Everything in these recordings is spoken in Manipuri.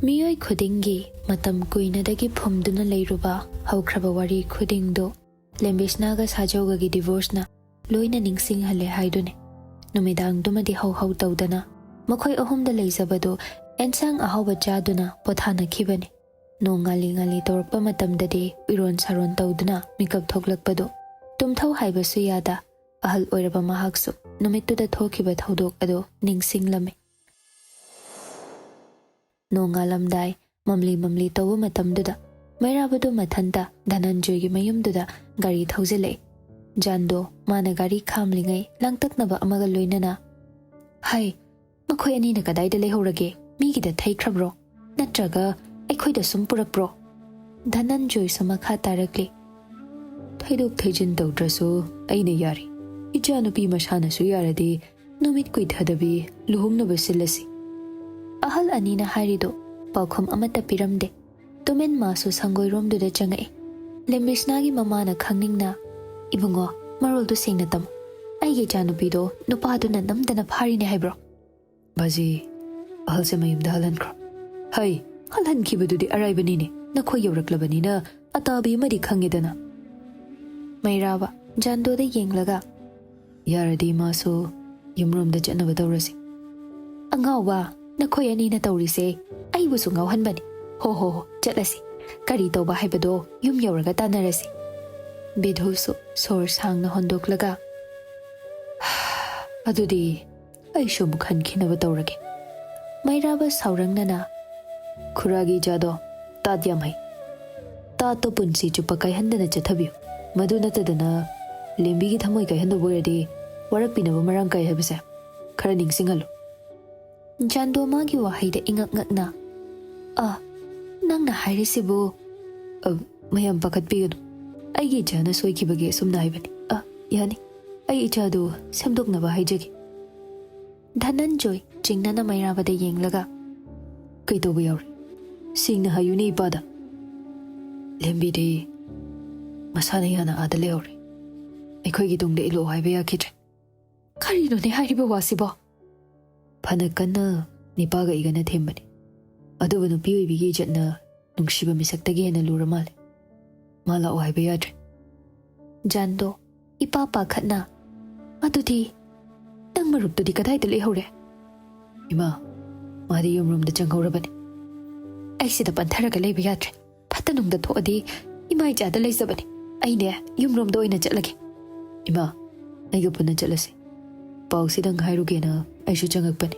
मियोई खुदिंगी मतम कुइनदगी फुमदुना लेरुबा हौख्रबा वारी खुदिंगदो लेम्बिसनागा साजौगगी डिवोर्सना लोइना निंगसिंग हले हाइदुने नुमिदांगदुमदि हौ तौदना मखोय अहुमदा लेजबदो एनसांग अहावबा चादुना पोथानखिबने नोंगाली गाली तोरपा मतमददि इरोन सारोन तौदना मिकप थोकलकपदो तुमथौ हाइबसु यादा अहल ओइरबा महाक्सु नुमित्तुदा थोखिबा थौदोक अदो निंगसिंगलमे नोंगालमदाय ममली ममली तौबा मतमदुदा मैराबदो मथंता धनंजयगी मयुमदुदा गाड़ी थौजिले जांदो माना गाड़ी खामलिंगै लांतकनबा अमगा लोइनना हाय मखोय अनीना कदाइदा लेहौरगे मीगिदा थैख्रब्रो नत्रगा अखोइदा सुम पुरकप्रो धनंजय समखा तारकले थैदोक थैजिन तौद्रसु अइना यारी इचानुपी मसानासु यारदि नुमित कुइथदबी लुहुंगनबा सिलसि अहल अनीना हारिदो पाखम अमता पिरमदे तुमेन मासु संगोइरोमदुदा चंगै लेम्बिसनागी ममाना खंगनिंगना इबुंगो मरोलदु सेंगना तम अइगे जानुपीदो नुपादुना नमदना फारिने हाइब्रो बाजी अहल से मयुमदा हलनख्रो हाय हलहनखिबदुदि अराइबनिने नखो यौरक्लबनिना अताबी मदि खंगेदना मैराबा जांदोदा येंगलगा यारदि मासु युमरोमदा चनबा तौरसि अंगावा नखोय अनीना तौरिसे अइबुसु ngawhanbani हो चलसी करी तौबा हाइबदो युम यौरगा तानरसि बिधुसु सोर सांगना होंदोकलगा अदुदि अइसु मुखनखिनबा तौरगे मैराबा सावरंगनना खुरागी जादो ताद्यामहै तातो पुंसी चुप्पा कायहंदना चथबियो मदु नतदना लेम्बीगी थमोय कायहंदो बोरदि वरकपिनबा मरंग काय हाइबसे खरा निंगसिंगलो जांदो मागी वाहैदा इंगक ngakna नंगना हाइरिसिबु मयम पखतपिगनु अइगी इचाना सोइखिबगे सुमना हाइबनि यानी अइ इचादु सेमदोकनबा हाइजगे धनंजय चिंगनाना मैराबदा येंगलगा कैतौबा याउरि सिंगना हायुने इपादा लेम्बीदि मसाना याना आदा लेहौरि अइखोइगी तुंगदे इलो हाइबा याखिद्रे करिनोने हाइरिबा वासिबो फना कन्ना निपागा इगना थेमबनि अदुबु नुपी ओइबिगी इज्जतना नुंगसिबा मिसक्तगी हेना लुरा माले माला ओ हाइबा याद्रे जांदो इपा पाखतना अदुदि नंग मरुपतुदि कदाइदा लेहौरे इमा मादी युमरोमदा चंगहौरबनि अइसिदा पंथरगा लेबा याद्रे फतनुंगदा थोअदि इमा इजादा लेजबनि अइने युमरोमदा ओइना चलगे इमा अइगा पुना चलसे पाउसिदंग हाइरुगेना अइसु चंगकपनि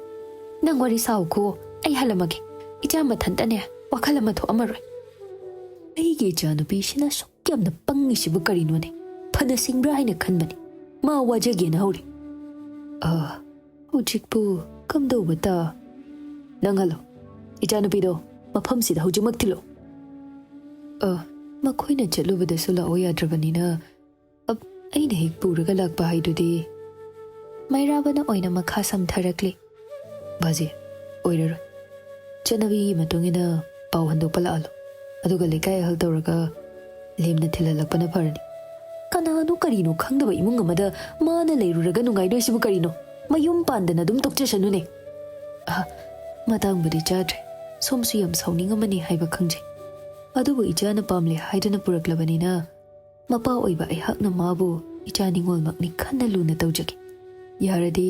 नंग वारी साउखो अइ हलमगे इचा मथंतने WakhaL अमा थोअमरोय अइगे जानुपीसिना सुक्यामना पंगिसिबु करिनोने फना सिंग्रा हाइना खनबनि मा वाजगेना हौरि हुजिकपु कमदौबता नंगलो इचानुपीदो मफमसिदा हुजिमक थिलो मखोइना चलुबदसु लाओ याद्रबनिना अब अइना हेक पुरगा लाकपा हाइदुदि मैराबना ओइना मखा समथरकले बाजे ओइररो चनवी मतुंगिना पाउ हंदोकपा लालो अदुगा लेकाय हल तौरगा लेमना थिललकपना फरनि कनानु करिनो खंदबा इमुंग अमदा माना लेरुरगा नुंगाइदोइसिबु करिनो मयुम पांदना दुम तोक्चसनुने मतांगबुदि चाद्रे सोमसु यम साउनिंगमनि हाइबा खंजे अदुबु इचाना पामले हाइदना पुरक्लबनिना मपा ओइबा अइहकना माबु इचा निंगोलमकनि खन्ना लुना तौजगे यारदि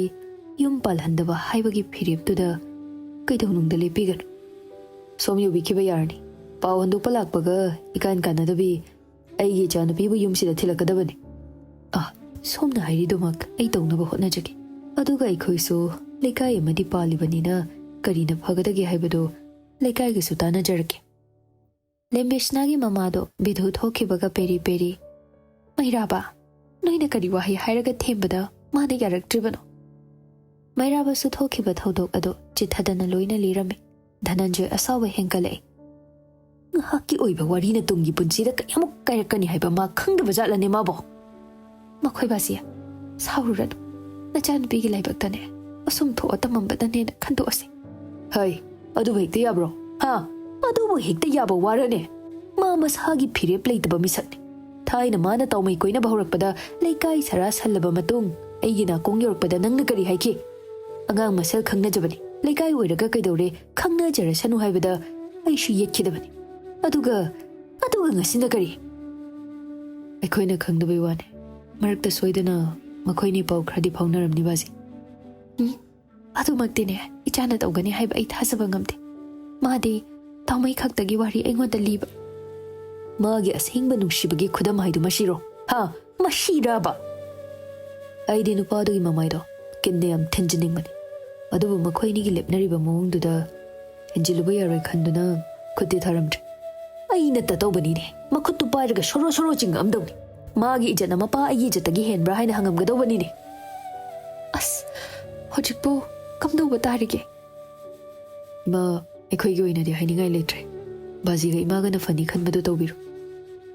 युम पालहंदबा हाइबगी फिरेबतुदा कैदौनुंगदा लेपिगनु सोम युबिखिबा यारनि पाउ हंदोकपा लाकपगा इकान कानदबि अइगी इचानुपीबु युमसिदा थिलकदबनि सोमना हाइरिदुमक अइ तौनबा होटनाजगे अदुगा अइखोइसु लेकाय अमदि पालिबनिना करिना फगदगे हाइबदो लेकायगसु तानाजरगे लेम्बिसनागी ममादो बिधु थोखिबगा पेरी पेरी मैराबा नोइना करि वाहै हाइरगा थेमबदा माना यारक्ट्रिबनो मैराबसु थोखिबा थौदोक अदो चिथदना लोइना लिरमे Dhananjay असाव हेंकले ngahaki oiba wari na tunggi punsida kayamuk kayrakani haiba ma khangdaba jatlane mabo makhoi basia saururadu nachanupigi laibaktane asum tho tamambadane na khanto ase hai adu hekte yabro ha adu hekte yabo warane ma masagi phire pleitaba misakni thaina mana tawmai koina bahurakpada leikai sara sallaba matung aigina kong yorukpada nangna kari haiki angang masal khangna jabani leikai oiraga kaidore khangna jarasanu haibada ꯑꯩꯁꯨ ꯌꯦꯠꯈꯤꯗꯕꯅꯤ ꯑꯗꯨꯒ ꯉꯁꯤꯅ ꯀꯔꯤ ꯑꯩꯈꯣꯏꯅ ꯈꯪꯗꯕꯩ ꯋꯥꯅꯤ ꯃꯔꯛꯇ ꯁꯣꯏꯗꯅ ꯃꯈꯣꯏꯅꯤ ꯄꯥꯎ ꯈꯔꯗꯤ ꯐꯥꯎꯅꯔꯝꯅꯤ ꯕꯥꯖꯤ ꯑꯗꯨꯃꯛꯇꯤꯅꯦ ꯏꯆꯥꯅ ꯇꯧꯒꯅꯤ ꯍꯥꯏꯕ ꯑꯩ ꯊꯥꯖꯕ ꯉꯝꯗꯦ ꯃꯥꯗꯤ ꯇꯥꯎꯃꯩ ꯈꯛꯇꯒꯤ ꯋꯥꯔꯤ ꯑꯩꯉꯣꯟꯗ ꯂꯤꯕ ꯃꯥꯒꯤ ꯑꯁꯦꯡꯕ ꯅꯨꯡꯁꯤꯕꯒꯤ ꯈꯨꯗꯝ ꯍꯥꯏꯗꯨ ꯃꯁꯤꯔꯣ ꯍꯥ ꯃꯁꯤꯔꯥꯕ ꯑꯩꯗꯤ ꯅꯨꯄꯥꯗꯨꯒꯤ ꯃꯃꯥꯏꯗꯣ ꯀꯤꯟꯅ ꯌꯥꯝ ꯊꯤꯟꯖꯤꯟꯅꯤꯡꯕꯅꯤ ꯑꯗꯨꯕꯨ ꯃꯈꯣꯏꯅꯤꯒꯤ ꯂꯦꯞꯅꯔꯤꯕ ꯃꯑꯣꯡꯗꯨꯗ ꯍꯦꯟꯖꯤꯜꯂꯨꯕ ꯌꯥꯔꯣꯏ ꯈꯟꯗꯨꯅ ꯈꯨꯠꯇꯤ ꯊꯥꯔꯝꯗ꯭ꯔꯦ ꯑꯩꯅ ꯇꯧꯕꯅꯤꯅꯦ ꯃꯈꯨꯠꯇꯨ ꯄꯥꯏꯔꯒ ꯁꯣꯔꯣ ꯁꯣꯔꯣ ꯆꯤꯡꯉꯝꯗꯧꯅꯤ ꯃꯥꯒꯤ ꯏꯖꯠꯅ ꯃꯄꯥ ꯑꯩꯒꯤ ꯏꯖꯠꯇꯒꯤ ꯍꯦꯟꯕ꯭ꯔꯥ ꯍꯥꯏꯅ ꯍꯪꯉꯝꯒꯗꯧꯕꯅꯤꯅꯦ ꯑꯁ ꯍꯧꯖꯤꯛꯄꯨ ꯀꯝꯗꯧꯕ ꯇꯥꯔꯤꯒꯦ ꯏꯃꯥ ꯑꯩꯈꯣꯏꯒꯤ ꯑꯣꯏꯅꯗꯤ ꯍꯥꯏꯅꯤꯡꯉꯥꯏ ꯂꯩꯇ꯭ꯔꯦ ꯕꯥꯖꯤꯒ ꯏꯃꯥꯒꯅ ꯐꯅꯤ ꯈꯟꯕꯗꯨ ꯇꯧꯕꯤꯔꯣ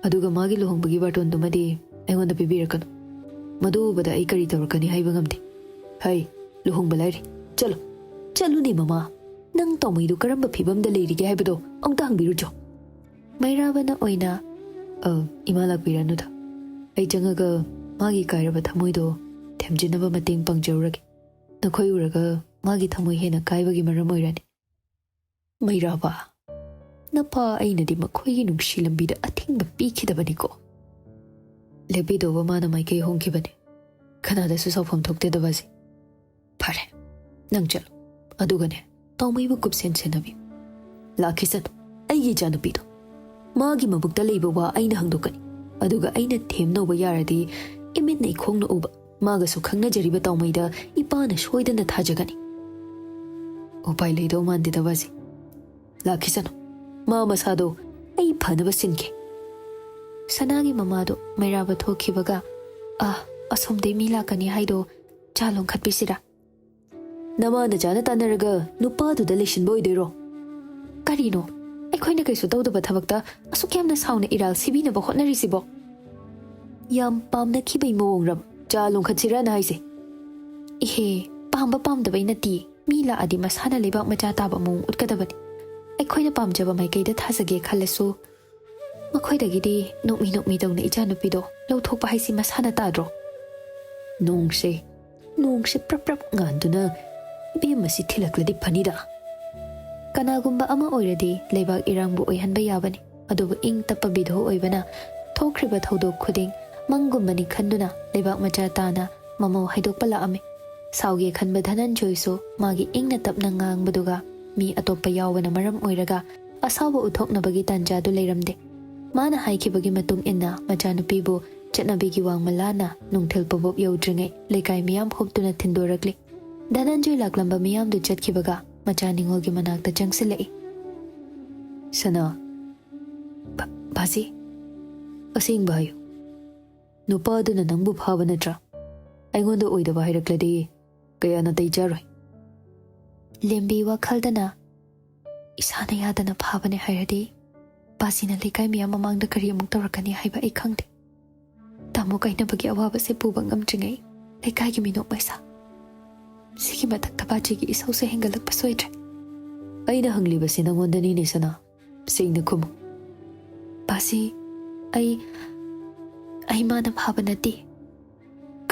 ꯑꯗꯨꯒ ꯃꯥꯒꯤ ꯂꯨꯍꯣꯡꯕꯒꯤ ꯕꯥꯔꯇꯣꯟꯗꯨꯃꯗꯤ ꯑꯩꯉꯣꯟꯗ ꯄꯤꯕꯤꯔꯛꯀꯅꯨ ꯃꯗꯨ ꯎꯕꯗ ꯑꯩ ꯀꯔꯤ ꯇꯧꯔꯛꯀꯅꯤ ꯍꯥꯏꯕ ꯉꯝꯗꯦ ꯍꯩ ꯂꯨꯍꯣꯡꯕ ꯂꯥꯏꯔꯤ ꯆꯠꯂꯨꯅꯦ ꯃꯃꯥ ꯅꯪ ꯇꯥꯎꯃꯩꯗꯨ ꯀꯔꯝꯕ ꯐꯤꯕꯝꯗ ꯂꯩꯔꯤꯒꯦ ꯍꯥꯏꯕꯗꯣ ꯑꯃꯨꯛꯇ ꯍꯪꯕꯤꯔꯨꯆꯣ ꯃꯩꯔꯥꯕꯅ ꯑꯣꯏꯅ ꯏꯃꯥ ꯂꯥꯛꯄꯤꯔꯅꯨꯗ ꯑꯩ ꯆꯪꯉꯒ ꯃꯥꯒꯤ ꯀꯥꯏꯔꯕ ꯊꯃꯣꯏꯗꯣ ꯊꯦꯝꯖꯤꯟꯅꯕ ꯃꯇꯦꯡ ꯄꯥꯡꯖꯔꯨꯔꯒꯦ ꯅꯈꯣꯏ ꯎꯔꯒ ꯃꯥꯒꯤ ꯊꯃꯣꯏ ꯍꯦꯟꯅ ꯀꯥꯏꯕꯒꯤ ꯃꯔꯝ ꯑꯣꯏꯔꯅꯤ ꯃꯩꯔꯥꯕ ꯅꯄꯥ ꯑꯩꯅꯗꯤ ꯃꯈꯣꯏꯒꯤ ꯅꯨꯡꯁꯤ ꯂꯝꯕꯤꯗ ꯑꯊꯤꯡꯕ ꯄꯤꯈꯤꯗꯕꯅꯤꯀꯣ ꯂꯦꯞꯄꯤꯗꯧꯕ ꯃꯥꯅ ꯃꯥꯏꯀꯩ ꯍꯣꯡꯈꯤꯕꯅꯤ ꯀꯅꯥꯗꯁꯨ ꯁꯥꯎꯐꯝ ꯊꯣꯛꯇꯦꯗ ꯕꯥꯖꯤ ꯐꯔꯦ ꯅꯪ ꯆꯠꯂꯣ ꯑꯗꯨꯒꯅꯦ ꯇꯥꯎꯃꯩꯕꯨ ꯀꯨꯞꯁꯦꯟ ꯁꯦꯟꯅꯕꯤꯌꯨ ꯂꯥꯛꯈꯤꯁꯅꯨ ꯑꯩꯒꯤ ꯏꯆꯥꯅꯨꯄꯤꯗꯣ ꯃꯥꯒꯤ ꯃꯕꯨꯛꯇ ꯂꯩꯕ ꯋꯥ ꯑꯩꯅ ꯍꯪꯗꯣꯛꯀꯅꯤ ꯑꯗꯨꯒ ꯑꯩꯅ ꯊꯦꯝꯅꯧꯕ ꯌꯥꯔꯗꯤ ꯏꯃꯤꯠꯅ ꯏꯈꯣꯡꯅ ꯎꯕ ꯃꯥꯒꯁꯨ ꯈꯪꯅꯖꯔꯤꯕ ꯇꯥꯎꯃꯩꯗ ꯏꯄꯥꯅ ꯁꯣꯏꯗꯅ ꯊꯥꯖꯒꯅꯤ ꯎꯄꯥꯏ ꯂꯩꯗꯧ ꯃꯥꯟꯗꯦꯗ ꯕꯥꯖꯤ ꯂꯥꯛꯈꯤꯁꯅꯨ ꯃꯥ ꯃꯁꯥꯗꯣ ꯑꯩ ꯐꯅꯕ ꯁꯤꯟꯈꯤ ꯁꯅꯥꯒꯤ ꯃꯃꯥꯗꯣ ꯃꯩꯔꯥꯕ ꯊꯣꯛꯈꯤꯕꯒ ꯑꯁꯣꯝꯗꯩ ꯃꯤ ꯂꯥꯛꯀꯅꯤ ꯍꯥꯏꯗꯣ ꯆꯥ ꯂꯣꯟꯈꯠꯄꯤꯁꯤꯔꯥ ꯅꯃꯥ ꯅꯆꯥꯅ ꯇꯥꯟꯅꯔꯒ ꯅꯨꯄꯥꯗꯨꯗ ꯂꯩꯁꯤꯟꯕ ꯑꯣꯏꯗꯣꯏꯔꯣ ꯀꯔꯤꯅꯣ ꯑꯩꯈꯣꯏꯅ ꯀꯩꯁꯨ ꯇꯧꯗꯕ ꯊꯕꯛꯇ ꯑꯁꯨꯛ ꯌꯥꯝꯅ ꯁꯥꯎꯅ ꯏꯔꯥꯜ ꯁꯤꯕꯤꯅꯕ ꯍꯣꯠꯅꯔꯤꯁꯤꯕꯣ ꯌꯥꯝ ꯄꯥꯝꯅꯈꯤꯕꯩ ꯃꯑꯣꯡꯔꯕ ꯆꯥ ꯂꯣꯟꯈꯠꯁꯤꯔꯥꯅ ꯍꯥꯏꯁꯦ ꯏꯍꯦ ꯄꯥꯝꯕ ꯄꯥꯝꯗꯕꯩ ꯅꯠꯇꯦ ꯃꯤ ꯂꯥꯛꯑꯗꯤ ꯃꯁꯥꯅ ꯂꯩꯕꯥꯛ ꯃꯆꯥ ꯇꯥꯕ ꯃꯑꯣꯡ ꯎꯠꯀꯗꯕꯅꯤ ꯑꯩꯈꯣꯏꯅ ꯄꯥꯝꯖꯕ ꯃꯥꯏꯀꯩꯗ ꯊꯥꯖꯒꯦ ꯈꯜꯂꯁꯨ ꯃꯈꯣꯏꯗꯒꯤꯗꯤ ꯅꯣꯛꯃꯤ ꯇꯧꯅ ꯏꯆꯥꯅꯨꯄꯤꯗꯣ ꯂꯧꯊꯣꯛꯄ ꯍꯥꯏꯁꯤ ꯃꯁꯥꯅ ꯇꯥꯗ꯭ꯔꯣ ꯅꯣꯡꯁꯦ ꯄ꯭ꯔꯞ ꯉꯥꯟꯗꯨꯅ ꯏꯕꯦꯝ ꯑꯁꯤ ꯊꯤꯜꯂꯛꯂꯗꯤ ꯐꯅꯤꯗ ꯀꯅꯥꯒꯨꯝꯕ ꯑꯃ ꯑꯣꯏꯔꯗꯤ ꯂꯩꯕꯥꯛ ꯏꯔꯥꯡꯕꯨ ꯑꯣꯏꯍꯟꯕ ꯌꯥꯕꯅꯤ ꯑꯗꯨꯕꯨ ꯏꯪ ꯇꯞꯄ ꯕꯤꯙꯣ ꯑꯣꯏꯕꯅ ꯊꯣꯛꯈ꯭ꯔꯤꯕ ꯊꯧꯗꯣꯛ ꯈꯨꯗꯤꯡ ꯃꯪꯒꯨꯝꯕꯅꯤ ꯈꯟꯗꯨꯅ ꯂꯩꯕꯥꯛ ꯃꯆꯥ ꯇꯥꯅ ꯃꯃꯧ ꯍꯥꯏꯗꯣꯛꯄ ꯂꯥꯛꯑꯝꯃꯤ ꯁꯥꯎꯒꯦ ꯈꯟꯕ ꯙꯅꯟꯖꯣꯏꯁꯨ ꯃꯥꯒꯤ ꯏꯪꯅ ꯇꯞꯅ ꯉꯥꯡꯕꯗꯨꯒ ꯃꯤ ꯑꯇꯣꯞꯄ ꯌꯥꯎꯕꯅ ꯃꯔꯝ ꯑꯣꯏꯔꯒ ꯑꯁꯥꯎꯕ ꯎꯠꯊꯣꯛꯅꯕꯒꯤ ꯇꯥꯟꯖꯥꯗꯨ ꯂꯩꯔꯝꯗꯦ ꯃꯥꯅ ꯍꯥꯏꯈꯤꯕꯒꯤ ꯃꯇꯨꯡ ꯏꯟꯅ ꯃꯆꯥꯅꯨꯄꯤꯕꯨ ꯆꯠꯅꯕꯤꯒꯤ ꯋꯥꯡꯃ ꯂꯥꯟꯅ ꯅꯨꯡꯊꯤꯜ ꯄꯨꯕꯣꯞ ꯌꯧꯗ꯭ꯔꯤꯉꯩ ꯂꯩꯀꯥꯏ ꯃꯤꯌꯥꯝ ꯍꯨꯞꯇꯨꯅ ꯊꯤꯟꯗꯣꯔꯛꯂꯤ ꯙꯅꯟꯖꯣꯏ ꯂꯥꯛꯂꯝꯕ ꯃꯤꯌꯥꯝꯗꯨ ꯆꯠꯈꯤꯕꯒ ꯃꯆꯥ ꯅꯤꯡꯉꯣꯜꯒꯤ ꯃꯅꯥꯛꯇ ꯆꯪꯁꯤꯜꯂꯛꯏ ꯁꯅꯥ ꯕꯥꯖꯤ ꯑꯁꯦꯡꯕ ꯍꯥꯏꯌꯨ ꯅꯨꯄꯥꯗꯨꯅ ꯅꯪꯕꯨ ꯐꯥꯕ ꯅꯠꯇ꯭ꯔꯥ ꯑꯩꯉꯣꯟꯗ ꯑꯣꯏꯗꯕ ꯍꯥꯏꯔꯛꯂꯗꯤ ꯀꯌꯥ ꯅꯥꯇꯩ ꯆꯥꯔꯣꯏ ꯂꯦꯝꯕꯤ ꯋꯥꯈꯜꯗꯅ ꯏꯁꯥꯅ ꯌꯥꯗꯅ ꯐꯥꯕꯅꯦ ꯍꯥꯏꯔꯗꯤ ꯕꯥꯖꯤꯅ ꯂꯩꯀꯥꯏ ꯃꯤꯌꯥꯝ ꯃꯃꯥꯡꯗ ꯀꯔꯤ ꯑꯃꯨꯛ ꯇꯧꯔꯛꯀꯅꯤ ꯍꯥꯏꯕ ꯑꯩ ꯈꯪꯗꯦ ꯇꯥꯃꯣ ꯀꯥꯏꯅꯕꯒꯤ ꯑꯋꯥꯕꯁꯦ ꯄꯨꯕ ꯉꯝꯗ꯭ꯔꯤꯉꯩ ꯂꯩꯀꯥꯏꯒꯤ ꯃꯤꯅꯣꯛ ꯃꯩꯁꯥ ꯁꯤꯒꯤ ꯃꯊꯛꯇ ꯕꯥꯖꯤꯒꯤ ꯏꯁꯧꯁꯦ ꯍꯦꯟꯒꯠꯂꯛꯄ ꯁꯣꯏꯗ꯭ꯔꯦ ꯑꯩꯅ ꯍꯪꯂꯤꯕꯁꯤ ꯅꯪꯉꯣꯟꯗꯅꯤꯅꯦ ꯁꯅꯥ ꯁꯦꯡꯅ ꯈꯨꯝꯃꯨ ꯕꯥꯖꯤ ꯑꯩ ꯃꯥꯅ ꯐꯥꯕ ꯅꯠꯇꯦ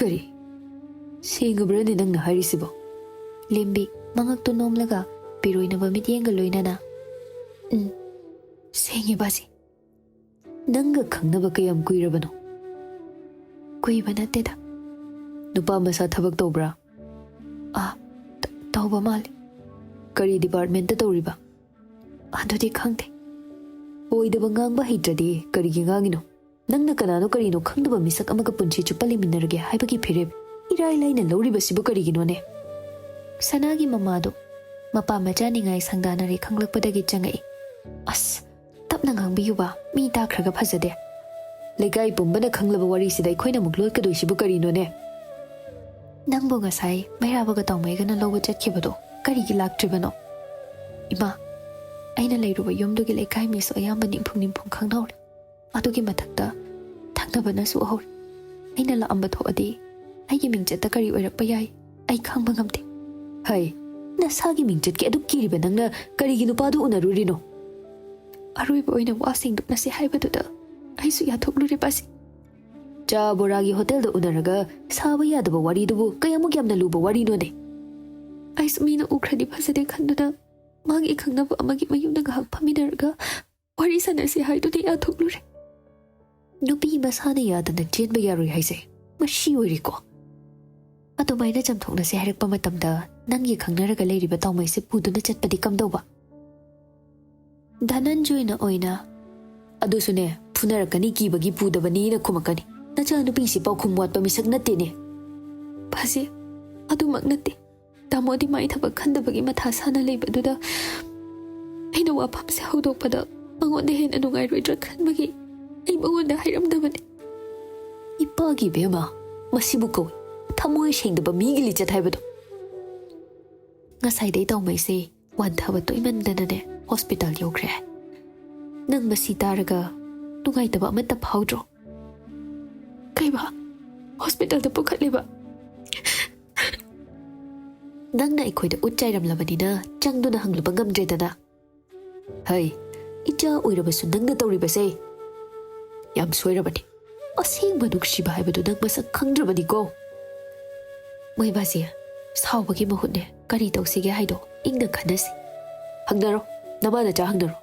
ꯀꯔꯤ ꯁꯦꯡꯉꯕ꯭ꯔꯅꯦ ꯅꯪꯅ ꯍꯥꯏꯔꯤꯁꯤꯕꯣ ꯂꯦꯝꯕꯤ ꯃꯉꯛꯇꯨ ꯅꯣꯝꯂꯒ ꯄꯤꯔꯣꯏꯅꯕ ꯃꯤꯠꯌꯦꯡꯒ ꯂꯣꯏꯅꯅ ꯁꯦꯡꯉꯦ ꯕꯥꯖꯤ ꯅꯪꯒ ꯈꯪꯅꯕ ꯀꯌꯥꯝ ꯀꯨꯏꯔꯕꯅꯣ ꯀꯨꯏꯕ ꯅꯠꯇꯦꯗ ꯅꯨꯄꯥ ꯃꯁꯥ ꯊꯕꯛ ꯇꯧꯕ꯭ꯔꯥ ꯇꯧꯕ ꯃꯥꯜꯂꯤ ꯀꯔꯤ ꯗꯤꯄꯥꯔꯠꯃꯦꯟꯇ ꯇꯧꯔꯤꯕ ꯑꯗꯨꯗꯤ ꯈꯪꯗꯦ ꯑꯣꯏꯗꯕ ꯉꯥꯡꯕ ꯍꯩꯇ꯭ꯔꯗꯤ ꯀꯔꯤꯒꯤ ꯉꯥꯡꯉꯤꯅꯣ ꯅꯪꯅ ꯀꯅꯥꯅꯣ ꯀꯔꯤꯅꯣ ꯈꯪꯗꯕ ꯃꯤꯁꯛ ꯑꯃꯒ ꯄꯨꯟꯁꯤ ꯆꯨꯞꯄ ꯂꯩꯃꯤꯟꯅꯔꯒꯦ ꯍꯥꯏꯕꯒꯤ ꯐꯤꯔꯦꯞ ꯏꯔꯥꯏ ꯂꯥꯏꯅ ꯂꯧꯔꯤꯕꯁꯤꯕꯨ ꯀꯔꯤꯒꯤꯅꯣꯅꯦ ꯁꯅꯥꯒꯤ ꯃꯃꯥꯗꯣ ꯃꯄꯥ ꯃꯆꯥꯅꯤꯉꯥꯏ ꯁꯪꯗꯥꯅꯔꯦ ꯈꯪꯂꯛꯄꯗꯒꯤ ꯆꯪꯉꯛꯏ ꯑꯁ ꯇꯞꯅ ꯉꯥꯡꯕꯤꯌꯨꯕ ꯃꯤ ꯇꯥꯈ꯭ꯔꯒ ꯐꯖꯗꯦ ꯂꯩꯀꯥꯏ ꯄꯨꯝꯕꯅ ꯈꯪꯂꯕ ꯋꯥꯔꯤꯁꯤꯗ ꯑꯩꯈꯣꯏꯅ ꯑꯃꯨꯛ ꯂꯣꯠꯀꯗꯣꯏꯁꯤꯕꯨ ꯀꯔꯤꯅꯣꯅꯦ ꯅꯪꯕꯨ ꯉꯁꯥꯏ ꯃꯩꯔꯥꯕꯒ ꯇꯥꯎꯃꯩꯒꯅ ꯂꯧꯕ ꯆꯠꯈꯤꯕꯗꯣ ꯀꯔꯤꯒꯤ ꯂꯥꯛꯇ꯭ꯔꯤꯕꯅꯣ ꯏꯃꯥ ꯑꯩꯅ ꯂꯩꯔꯨꯕ ꯌꯨꯝꯗꯨꯒꯤ ꯂꯩꯀꯥꯏ ꯃꯤꯁꯨ ꯑꯌꯥꯝꯕ ꯅꯤꯡꯐꯨꯡ ꯈꯪꯅꯍꯧꯔꯦ ꯑꯗꯨꯒꯤ ꯃꯊꯛꯇ ꯊꯪꯅꯕꯅꯁꯨ ꯎꯍꯧꯔꯦ ꯑꯩꯅ ꯂꯥꯛꯑꯝꯕ ꯊꯣꯛꯑꯗꯤ ꯑꯩꯒꯤ ꯃꯤꯡꯆꯠꯇ ꯀꯔꯤ ꯑꯣꯏꯔꯛꯄ ꯌꯥꯏ ꯑꯩ ꯈꯪꯕ ꯉꯝꯗꯦ ꯍꯩ ꯅꯁꯥꯒꯤ ꯃꯤꯡꯆꯠꯀꯤ ꯑꯗꯨꯛ ꯀꯤꯔꯤꯕ ꯅꯪꯅ ꯀꯔꯤꯒꯤ ꯅꯨꯄꯥꯗꯨ ꯎꯅꯔꯨꯔꯤꯅꯣ ꯑꯔꯣꯏꯕ ꯑꯣꯏꯅ ꯋꯥ ꯁꯦꯡꯗꯣꯛꯅꯁꯤ ꯍꯥꯏꯕꯗꯨꯗ ꯑꯩꯁꯨ ꯌꯥꯊꯣꯛꯂꯨꯔꯦ ꯕꯥꯖꯤ ꯆꯥ ꯕꯣꯔꯥꯒꯤ ꯍꯣꯇꯦꯜꯗ ꯎꯅꯔꯒ ꯁꯥꯕ ꯌꯥꯗꯕ ꯋꯥꯔꯤꯗꯨꯕꯨ ꯀꯌꯥꯃꯨꯛ ꯌꯥꯝꯅ ꯂꯨꯕ ꯋꯥꯔꯤꯅꯣꯅꯦ ꯑꯩꯁꯨ ꯃꯤꯅ ꯎꯈ꯭ꯔꯗꯤ ꯐꯖꯗꯦ ꯈꯟꯗꯨꯅ ꯃꯥꯒꯤ ꯈꯪꯅꯕ ꯑꯃꯒꯤ ꯃꯌꯨꯝꯗ ꯉꯥꯏꯍꯥꯛ ꯐꯝꯃꯤꯟꯅꯔꯒ ꯋꯥꯔꯤ ꯁꯥꯟꯅꯁꯤ ꯍꯥꯏꯗꯨꯅ ꯌꯥꯊꯣꯛꯂꯨꯔꯦ꯫ ꯅꯨꯄꯤ ꯃꯁꯥꯅ ꯌꯥꯗꯅ ꯆꯦꯟꯕ ꯌꯥꯔꯣꯏ ꯍꯥꯏꯁꯦ ꯃꯁꯤ ꯑꯣꯏꯔꯤꯀꯣ꯫ ꯑꯗꯨꯃꯥꯏꯅ ꯆꯝꯊꯣꯛꯅꯁꯦ ꯍꯥꯏꯔꯛꯄ ꯃꯇꯝꯗ ꯅꯪꯒꯤ ꯈꯪꯅꯔꯒ ꯂꯩꯔꯤꯕ ꯇꯥꯎꯃꯩꯁꯦ ꯄꯨꯗꯨꯅ ꯆꯠꯄꯗꯤ ꯀꯝꯗꯧꯕ? ꯙꯅꯟꯖꯣꯏꯅ ꯑꯣꯏꯅ ꯑꯗꯨꯁꯨꯅꯦ ꯐꯨꯅꯔꯛꯀꯅꯤ ꯀꯤꯕꯒꯤ ꯄꯨꯗꯕꯅꯤꯅ ꯈꯨꯝꯃꯛꯀꯅꯤ꯫ ꯅꯆꯥ ꯅꯨꯄꯤꯁꯤ ꯄꯥꯎꯈꯨꯝ ꯋꯥꯠꯄ ꯃꯤꯁꯛ ꯅꯠꯇꯦꯅꯦ꯫ ꯐꯥꯖꯤ ꯑꯗꯨꯃꯛ ꯅꯠꯇꯦ꯫ ꯇꯥꯃꯣꯗꯤ ꯃꯥꯏ ꯊꯕꯛ ꯈꯟꯗꯕꯒꯤ ꯃꯊꯥ ꯁꯥꯅ ꯂꯩꯕꯗꯨꯗ ꯑꯩꯅ ꯋꯥꯐꯝꯁꯦ ꯍꯧꯗꯣꯛꯄꯗ ꯃꯉꯣꯟꯗ ꯍꯦꯟꯅ ꯅꯨꯡꯉꯥꯏꯔꯣꯏꯗ꯭ꯔꯥ ꯈꯟꯕꯒꯤ ꯑꯩ ꯃꯉꯣꯟꯗ ꯍꯥꯏꯔꯝꯗꯕꯅꯤ꯫ ꯏꯄꯥꯒꯤ ꯕꯦꯝꯃ ꯃꯁꯤꯕꯨ ꯀꯧꯏ ꯊꯃꯣꯏ ꯁꯦꯡꯗꯕ ꯃꯤꯒꯤ ꯂꯤꯆꯠ ꯍꯥꯏꯕꯗꯣ꯫ ꯉꯁꯥꯏꯗꯩ ꯇꯥꯎꯃꯩꯁꯦ ꯋꯥꯟꯊꯕ ꯇꯣꯏꯃꯟꯗꯅꯅꯦ ꯍꯣꯁꯄꯤꯇꯥꯜ ꯌꯧꯈ꯭ꯔꯦ ꯍꯥꯏ꯫ ꯅꯪ ꯃꯁꯤ ꯇꯥꯔꯒ ꯅꯨꯡꯉꯥꯏꯇꯕ ꯑꯃꯠꯇ ꯐꯥꯎꯗ꯭ꯔꯣ? ꯀꯩꯕ? ꯍꯣꯁꯄꯤꯇꯥꯜꯗ ꯄꯨꯈꯠꯂꯤꯕ? ꯅꯪꯅ ꯑꯩꯈꯣꯏꯗ ꯎꯠ ꯆꯥꯏꯔꯝꯂꯕꯅꯤꯅ ꯆꯪꯗꯨꯅ ꯍꯪꯂꯨꯕ ꯉꯝꯗ꯭ꯔꯦꯗꯅ꯫ ꯍꯩ ꯏꯆꯥ ꯑꯣꯏꯔꯕꯁꯨ ꯅꯪꯅ ꯇꯧꯔꯤꯕꯁꯦ ꯌꯥꯝ ꯁꯣꯏꯔꯕꯅꯤ꯫ ꯑꯁꯦꯡꯕ ꯅꯨꯡꯁꯤꯕ ꯍꯥꯏꯕꯗꯨ ꯅꯪ ꯃꯁꯛ ꯈꯪꯗ꯭ꯔꯕꯅꯤꯀꯣ꯫ ꯃꯣꯏꯕꯥꯁꯤ ꯁꯥꯎꯕꯒꯤ ꯃꯍꯨꯠꯅꯦ ꯀꯔꯤ ꯇꯧꯁꯤꯒꯦ ꯍꯥꯏꯗꯣ ꯏꯪꯅ ꯈꯟꯅꯁꯤ꯫ ꯍꯪꯅꯔꯣ ꯅꯃꯥ ꯅꯆꯥ ꯍꯪꯅꯔꯣ꯫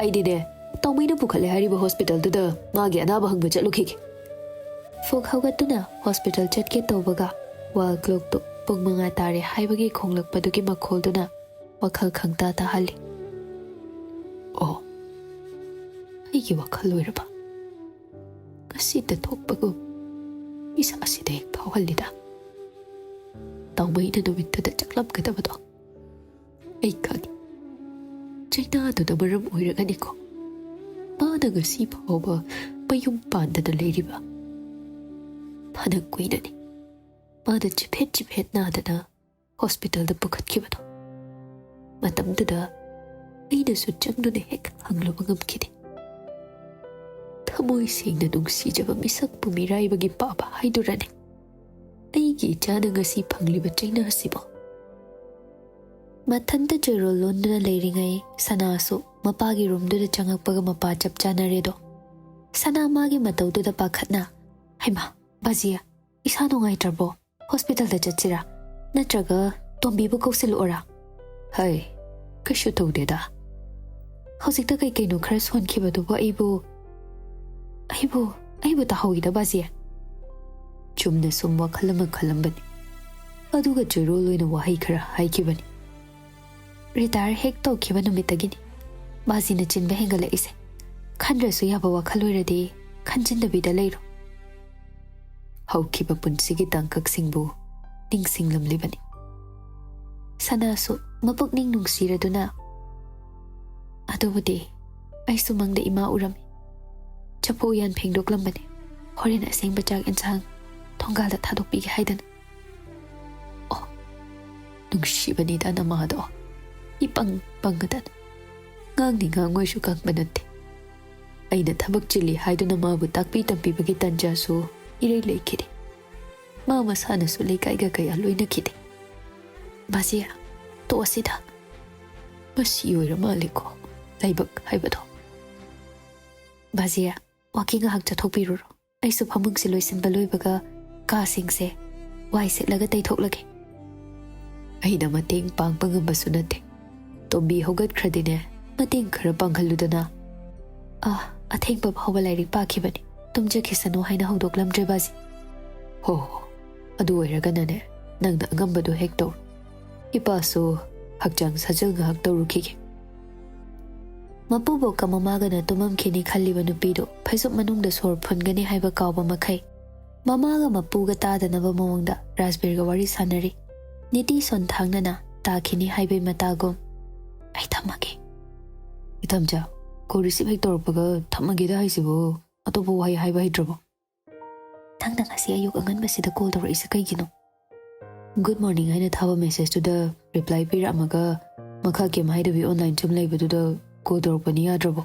ꯑꯩꯗꯤꯅꯦ ꯇꯥꯎꯃꯩꯅ ꯄꯨꯈꯠꯂꯦ ꯍꯥꯏꯔꯤꯕ ꯍꯣꯁꯄꯤꯇꯥꯜꯗꯨꯗ ꯃꯥꯒꯤ ꯑꯅꯥꯕ ꯍꯪꯕ ꯆꯠꯂꯨꯈꯤꯒꯦ꯫ ꯐꯨꯛ ꯍꯧꯒꯠꯇꯨꯅ ꯍꯣꯁꯄꯤꯇꯥꯜ ꯆꯠꯀꯦ ꯇꯧꯕꯒ ꯋꯥꯜ ꯀ꯭ꯂꯣꯛꯇꯨ ꯄꯨꯡ 5 ꯇꯥꯔꯦ ꯍꯥꯏꯕꯒꯤ ꯈꯣꯡꯂꯛꯄꯗꯨꯒꯤ ꯃꯈꯣꯜꯗꯨꯅ ꯋꯥꯈꯜ ꯈꯪꯇꯥ ꯇꯥꯍꯜꯂꯤ꯫ ꯑꯣ ꯑꯩꯒꯤ ꯋꯥꯈꯜ ꯑꯣꯏꯔꯕ ꯉꯁꯤꯗ ꯊꯣꯛꯄꯒꯨꯝ ꯏꯁꯥꯁꯤꯗ ꯍꯦꯛ ꯐꯥꯎꯍꯜꯂꯤꯗ꯫ ꯇꯥꯎꯃꯩꯅ ꯅꯨꯃꯤꯠꯇꯨꯗ ꯆꯠꯂꯝꯒꯗꯕꯗꯣ ꯑꯩ ꯈꯪꯉꯤ꯫ ꯆꯩꯅꯥꯗꯨꯅ ꯃꯔꯝ ꯑꯣꯏꯔꯒꯅꯤꯀꯣ ꯃꯥꯅ ꯉꯁꯤ ꯐꯥꯎꯕ ꯃꯌꯨꯝ ꯄꯥꯟꯗꯅ ꯂꯩꯔꯤꯕ꯫ ꯐꯅ ꯀꯨꯏꯅꯅꯤ ꯃꯥꯅ ꯆꯤꯐꯦꯠ ꯆꯤꯐꯦꯠ ꯅꯥꯗꯅ ꯍꯣꯁꯄꯤꯇꯥꯜꯗ ꯄꯨꯈꯠꯈꯤꯕꯗꯣ꯫ ꯃꯇꯝꯗꯨꯗ ꯑꯩꯅꯁꯨ ꯆꯪꯗꯨꯅ ꯍꯦꯛ ꯍꯪꯂꯨꯕ ꯉꯝꯈꯤꯗꯦ꯫ ꯊꯃꯣꯏ ꯁꯦꯡꯅ ꯅꯨꯡꯁꯤꯖꯕ ꯃꯤꯁꯛꯄꯨ ꯃꯤꯔꯥꯏꯕꯒꯤ ꯄꯥꯕ ꯍꯥꯏꯗꯨꯔꯅꯦ ꯑꯩꯒꯤ ꯏꯆꯥꯅ ꯉꯁꯤ ꯐꯪꯂꯤꯕ ꯆꯩꯅꯥ ꯑꯁꯤꯕꯨ꯫ ꯃꯊꯟꯇ ꯆꯣꯏꯔꯣꯜ ꯂꯣꯟꯗꯨꯅ ꯂꯩꯔꯤꯉꯩ ꯁꯅꯥꯁꯨ ꯃꯄꯥꯒꯤ ꯔꯨꯝꯗꯨꯗ ꯆꯪꯉꯛꯄꯒ ꯃꯄꯥ ꯆꯞ ꯆꯥꯅꯔꯦꯗꯣ꯫ ꯁꯅꯥ ꯃꯥꯒꯤ ꯃꯇꯧꯗꯨꯗ ꯄꯥꯈꯠꯅ ꯍꯩꯃꯥ ꯕꯥꯖꯤꯌꯥ ꯏꯁꯥ ꯅꯨꯡꯉꯥꯏꯇ꯭ꯔꯕꯣ? ꯍꯣꯁꯄꯤꯇꯥꯜꯗ ꯆꯠꯁꯤꯔꯥ ꯅꯠꯇ꯭ꯔꯒ ꯇꯣꯝꯕꯤꯕꯨ ꯀꯧꯁꯤꯜꯂꯛꯑꯣꯔꯥ? ꯍꯩ ꯀꯩꯁꯨ ꯇꯧꯗꯦꯗ꯫ ꯍꯧꯖꯤꯛꯇ ꯀꯩꯀꯩꯅꯣ ꯈꯔ ꯁꯣꯟꯈꯤꯕꯗꯨꯕꯨ ꯑꯩꯕꯨ ꯇꯥꯍꯧꯏꯗ ꯕꯥꯖꯤꯌꯥ꯫ ꯆꯨꯝꯅ ꯁꯨꯝ ꯋꯥꯈꯜ ꯑꯃ ꯈꯜꯂꯝꯕꯅꯤ ꯑꯗꯨꯒ ꯆꯣꯏꯔꯣꯜ ꯑꯣꯏꯅ ꯋꯥꯍꯩ ꯈꯔ ꯍꯥꯏꯈꯤꯕꯅꯤ꯫ ꯔꯤꯇꯥꯌꯔ ꯍꯦꯛ ꯇꯧꯈꯤꯕ ꯅꯨꯃꯤꯠꯇꯒꯤꯅꯤ ꯕꯥꯖꯤꯅ ꯆꯤꯟꯕ ꯍꯦꯟꯒꯠꯂꯛꯏꯁꯦ꯫ ꯈꯟꯗ꯭ꯔꯁꯨ ꯌꯥꯕ ꯋꯥꯈꯜ ꯑꯣꯏꯔꯗꯤ ꯈꯟꯖꯤꯟꯗꯕꯤꯗ ꯂꯩꯔꯣ꯫ ꯍꯧꯈꯤꯕ ꯄꯨꯟꯁꯤꯒꯤ ꯇꯥꯡꯀꯛꯁꯤꯡꯕꯨ ꯅꯤꯡꯁꯤꯡꯂꯝꯂꯤꯕꯅꯤ꯫ ꯁꯅꯥꯁꯨ ꯃꯄꯨꯛꯅꯤꯡ ꯅꯨꯡꯁꯤꯔꯗꯨꯅ ꯑꯗꯨꯕꯨꯗꯤ ꯑꯩꯁꯨ ꯃꯪꯗ ꯏꯃꯥ ꯎꯔꯝꯃꯤ꯫ ꯆꯐꯨ ꯎꯌꯥꯟ ꯐꯦꯡꯗꯣꯛꯂꯝꯕꯅꯤ ꯍꯣꯔꯦꯟ ꯑꯁꯦꯡꯕ ꯆꯥꯛ ꯏꯟꯁꯥꯡ ꯊꯣꯡꯒꯥꯜꯗ ꯊꯥꯗꯣꯛꯄꯤꯒꯦ ꯍꯥꯏꯗꯅ꯫ ꯑꯣ ꯅꯨꯡꯁꯤꯕꯅꯤꯗ ꯅꯃꯥꯗꯣ ꯏꯄꯪ ꯄꯪꯒꯗꯅ ꯉꯥꯡꯅꯤ ꯉꯥꯡꯉꯣꯏꯁꯨ ꯈꯪꯕ ꯅꯠꯇꯦ꯫ ꯑꯩꯅ ꯊꯕꯛ ꯆꯤꯜꯂꯤ ꯍꯥꯏꯗꯨꯅ ꯃꯥꯕꯨ ꯇꯥꯛꯄꯤ ꯇꯝꯕꯤꯕꯒꯤ ꯇꯟꯖꯥꯁꯨ ꯏꯔꯩ ꯂꯩꯈꯤꯗꯦ꯫ ꯃꯥ ꯃꯁꯥꯅꯁꯨ ꯂꯩꯀꯥꯏꯒ ꯀꯌꯥ ꯂꯣꯏꯅꯈꯤꯗꯦ꯫ ꯕꯥꯖꯤꯌꯥ ꯇꯣꯛꯑꯁꯤꯗ ꯃꯁꯤ ꯑꯣꯏꯔ ꯃꯥꯜꯂꯦꯀꯣ ꯂꯥꯏꯕꯛ ꯍꯥꯏꯕꯗꯣ꯫ ꯕꯥꯖꯤꯌꯥ ꯋꯥꯀꯤꯡ ꯉꯥꯏꯍꯥꯛ ꯆꯠꯊꯣꯛꯄꯤꯔꯨꯔꯣ꯫ ꯑꯩꯁꯨ ꯐꯃꯨꯡꯁꯦ ꯂꯣꯏꯁꯤꯟꯕ ꯂꯣꯏꯕꯒ ꯀꯥꯁꯤꯡꯁꯦ ꯋꯥꯏ ꯁꯤꯠꯂꯒ ꯇꯩꯊꯣꯛꯂꯒꯦ꯫ ꯑꯩꯅ ꯃꯇꯦꯡ ꯄꯥꯡꯕ ꯉꯝꯕꯁꯨ ꯅꯠꯇꯦ꯫ ꯇꯣꯝꯕꯤ ꯍꯧꯒꯠꯈ꯭ꯔꯗꯤꯅꯦ ꯃꯇꯦꯡ ꯈꯔ ꯄꯥꯡꯍꯜꯂꯨꯗꯅ꯫ ꯑꯊꯦꯡꯕ ꯐꯥꯎꯕ ꯂꯥꯏꯔꯤꯛ ꯄꯥꯈꯤꯕꯅꯤ ꯇꯨꯝꯖꯈꯤꯁꯅꯨ ꯍꯥꯏꯅ ꯍꯧꯗꯣꯛꯂꯝꯗ꯭ꯔꯦ ꯕꯥꯖꯤ꯫ ꯍꯣ ꯑꯗꯨ ꯑꯣꯏꯔꯒꯅꯅꯦ ꯅꯪꯅ ꯑꯉꯝꯕꯗꯣ ꯍꯦꯛ ꯇꯧꯔꯣ꯫ ꯏꯄꯥꯁꯨ ꯍꯛꯆꯥꯡ ꯁꯥꯖꯦꯜ ꯉꯥꯏꯍꯥꯛ ꯇꯧꯔꯨꯈꯤꯒꯦ꯫ ꯃꯄꯨꯕꯣꯛꯀ ꯃꯃꯥꯒꯅ ꯇꯨꯝꯃꯝꯈꯤꯅꯤ ꯈꯜꯂꯤꯕ ꯅꯨꯄꯤꯗꯣ ꯐꯩꯖꯨꯞ ꯃꯅꯨꯡꯗ ꯁꯣꯔ ꯐꯨꯟꯒꯅꯤ ꯍꯥꯏꯕ ꯀꯥꯎꯕ ꯃꯈꯩ ꯃꯃꯥꯒ ꯃꯄꯨꯒ ꯇꯥꯗꯅꯕ ꯃꯑꯣꯡꯗ ꯔꯥꯖꯕꯤꯔꯒ ꯋꯥꯔꯤ ꯁꯥꯟꯅꯔꯤ꯫ ꯅꯤꯇꯤ ꯁꯣꯟꯊꯥꯡꯅꯅ ꯇꯥꯈꯤꯅꯤ ꯍꯥꯏꯕꯩ ꯃꯇꯥꯒꯨꯝ ꯑꯩ ꯊꯝꯃꯒꯦ꯫ ꯏꯊꯝꯆꯥ ꯀꯣꯜ ꯔꯤꯁꯤꯞ ꯍꯦꯛ ꯇꯧꯔꯛꯄꯒ ꯊꯝꯃꯒꯦꯗ ꯍꯥꯏꯁꯤꯕꯨ ꯑꯇꯣꯞꯄ ꯋꯥꯍꯩ ꯍꯥꯏꯕ ꯍꯩꯇ꯭ꯔꯕꯣ? ꯅꯪꯅ ꯉꯁꯤ ꯑꯌꯨꯛ ꯑꯉꯟꯕꯁꯤꯗ ꯀꯣꯜ ꯇꯧꯔꯛꯏꯁꯦ ꯀꯩꯒꯤꯅꯣ? ꯒꯨꯗ ꯃꯣꯔꯅꯤꯡ ꯍꯥꯏꯅ ꯊꯥꯕ ꯃꯦꯁꯦꯖꯇꯨꯗ ꯔꯤꯄ꯭ꯂꯥꯏ ꯄꯤꯔꯛꯑꯝꯃꯒ ꯃꯈꯥ ꯀꯩꯝ ꯍꯥꯏꯗꯕꯤ ꯑꯣꯟꯂꯥꯏꯟ ꯁꯨꯝ ꯂꯩꯕꯗꯨꯗ ꯀꯣꯜ ꯇꯧꯔꯛꯄꯅꯤ ꯌꯥꯗ꯭ꯔꯕꯣ?